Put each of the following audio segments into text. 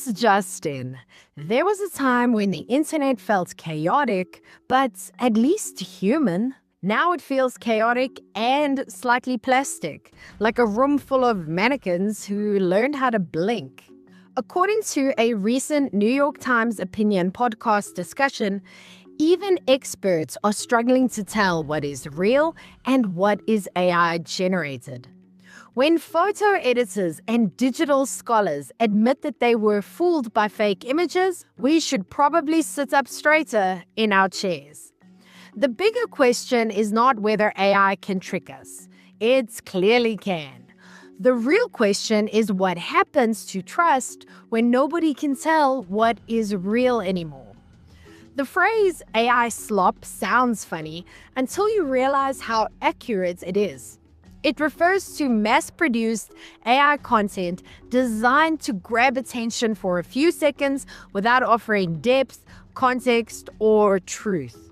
This just in. There was a time when the internet felt chaotic, but at least human. Now it feels chaotic and slightly plastic, like a room full of mannequins who learned how to blink. According to a recent New York Times opinion podcast discussion, even experts are struggling to tell what is real and what is AI generated. When photo editors and digital scholars admit that they were fooled by fake images, we should probably sit up straighter in our chairs. The bigger question is not whether AI can trick us. It clearly can. The real question is what happens to trust when nobody can tell what is real anymore. The phrase AI slop sounds funny until you realize how accurate it is. It refers to mass-produced AI content designed to grab attention for a few seconds without offering depth, context, or truth.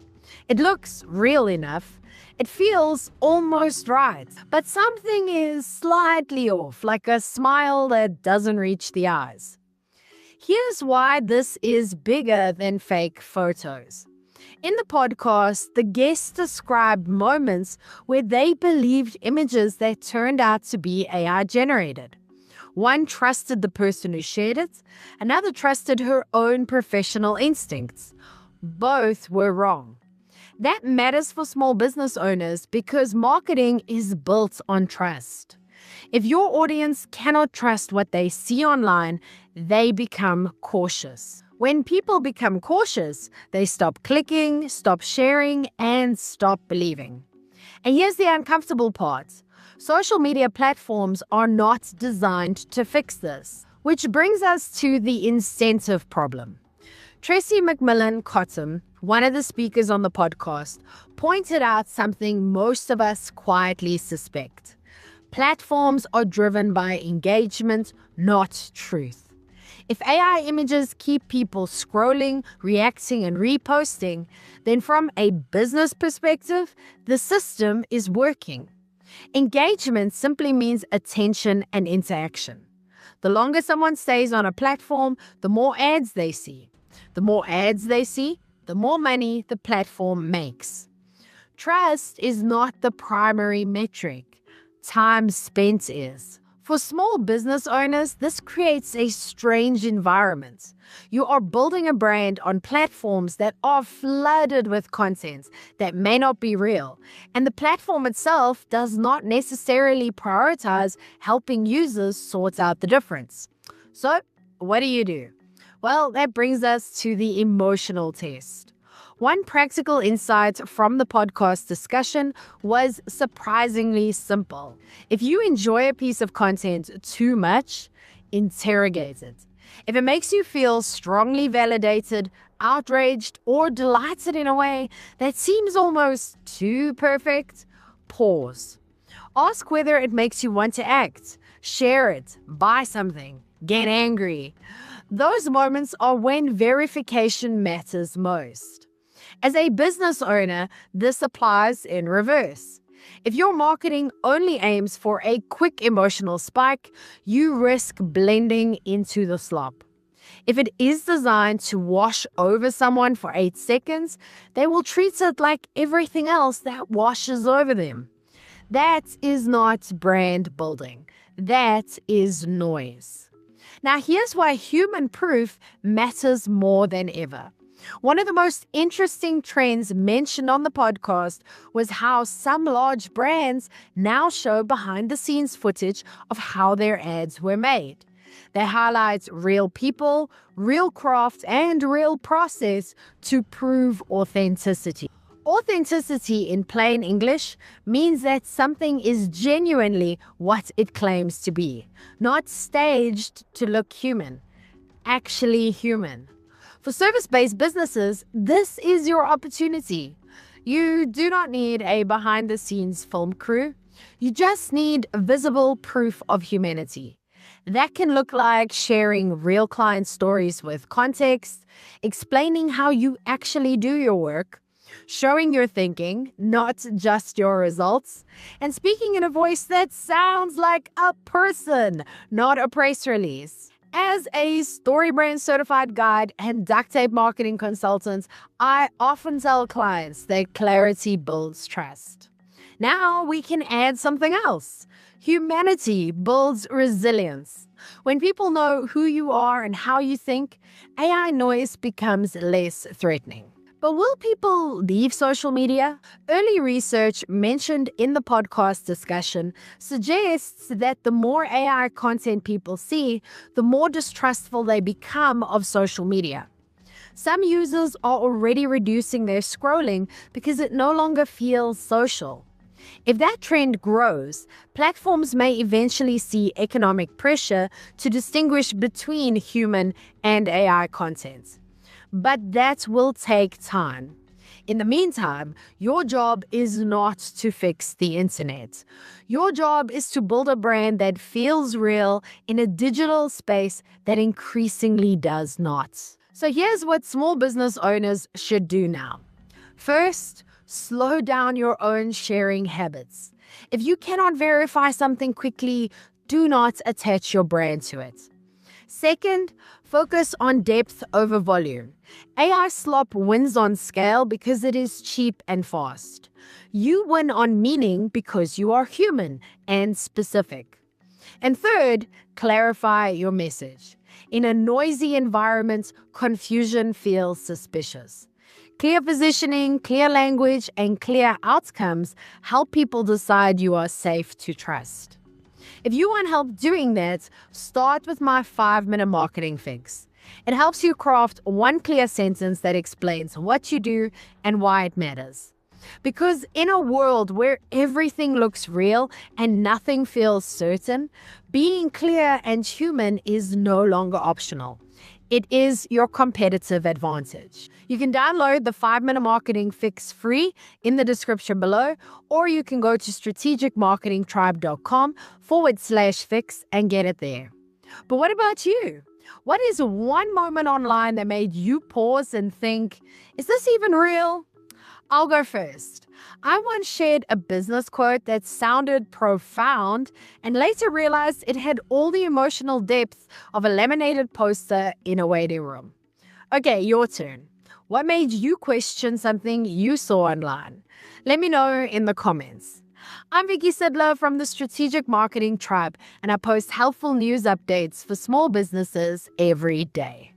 It looks real enough. It feels almost right, but something is slightly off, like a smile that doesn't reach the eyes. Here's why this is bigger than fake photos. In the podcast, the guests described moments where they believed images that turned out to be AI generated. One trusted the person who shared it, another trusted her own professional instincts. Both were wrong. That matters for small business owners because marketing is built on trust. If your audience cannot trust what they see online, they become cautious. When people become cautious, they stop clicking, stop sharing, and stop believing. And here's the uncomfortable part. Social media platforms are not designed to fix this, which brings us to the incentive problem. Tracy McMillan Cottom, one of the speakers on the podcast, pointed out something most of us quietly suspect. Platforms are driven by engagement, not truth. If AI images keep people scrolling, reacting, and reposting, then from a business perspective, the system is working. Engagement simply means attention and interaction. The longer someone stays on a platform, the more ads they see. The more ads they see, the more money the platform makes. Trust is not the primary metric. Time spent is. For small business owners, this creates a strange environment. You are building a brand on platforms that are flooded with content that may not be real, and the platform itself does not necessarily prioritize helping users sort out the difference. So, what do? Well, that brings us to the emotional test. One practical insight from the podcast discussion was surprisingly simple. If you enjoy a piece of content too much, interrogate it. If it makes you feel strongly validated, outraged, or delighted in a way that seems almost too perfect, pause. Ask whether it makes you want to act, share it, buy something, get angry. Those moments are when verification matters most. As a business owner, this applies in reverse. If your marketing only aims for a quick emotional spike, you risk blending into the slop. If it is designed to wash over someone for 8 seconds, they will treat it like everything else that washes over them. That is not brand building. That is noise. Now, here's why human proof matters more than ever. One of the most interesting trends mentioned on the podcast was how some large brands now show behind-the-scenes footage of how their ads were made. They highlight real people, real craft, and real process to prove authenticity. Authenticity in plain English means that something is genuinely what it claims to be, not staged to look human, actually human. For service-based businesses, this is your opportunity. You do not need a behind-the-scenes film crew. You just need visible proof of humanity. That can look like sharing real client stories with context, explaining how you actually do your work, showing your thinking, not just your results, and speaking in a voice that sounds like a person, not a press release. As a StoryBrand certified guide and duct tape marketing consultant, I often tell clients that clarity builds trust. Now we can add something else. Humanity builds resilience. When people know who you are and how you think, AI noise becomes less threatening. But will people leave social media? Early research mentioned in the podcast discussion suggests that the more AI content people see, the more distrustful they become of social media. Some users are already reducing their scrolling because it no longer feels social. If that trend grows, platforms may eventually see economic pressure to distinguish between human and AI content. But that will take time. In the meantime, your job is not to fix the internet. Your job is to build a brand that feels real in a digital space that increasingly does not. So here's what small business owners should do now. First, slow down your own sharing habits. If you cannot verify something quickly, do not attach your brand to it. Second, focus on depth over volume. AI Slop wins on scale because it is cheap and fast. You win on meaning because you are human and specific. And third, clarify your message. In a noisy environment, confusion feels suspicious. Clear positioning, clear language, and clear outcomes help people decide you are safe to trust. If you want help doing that, start with my 5-minute marketing fix. It helps you craft one clear sentence that explains what you do and why it matters. Because in a world where everything looks real and nothing feels certain, being clear and human is no longer optional. It is your competitive advantage. You can download the 5-minute marketing fix free in the description below, or you can go to strategicmarketingtribe.com/fix and get it there. But what about you? What is one moment online that made you pause and think, is this even real? I'll go first. I once shared a business quote that sounded profound and later realized it had all the emotional depth of a laminated poster in a waiting room. Okay, your turn. What made you question something you saw online? Let me know in the comments. I'm Vicky Sidler from the Strategic Marketing Tribe, and I post helpful news updates for small businesses every day.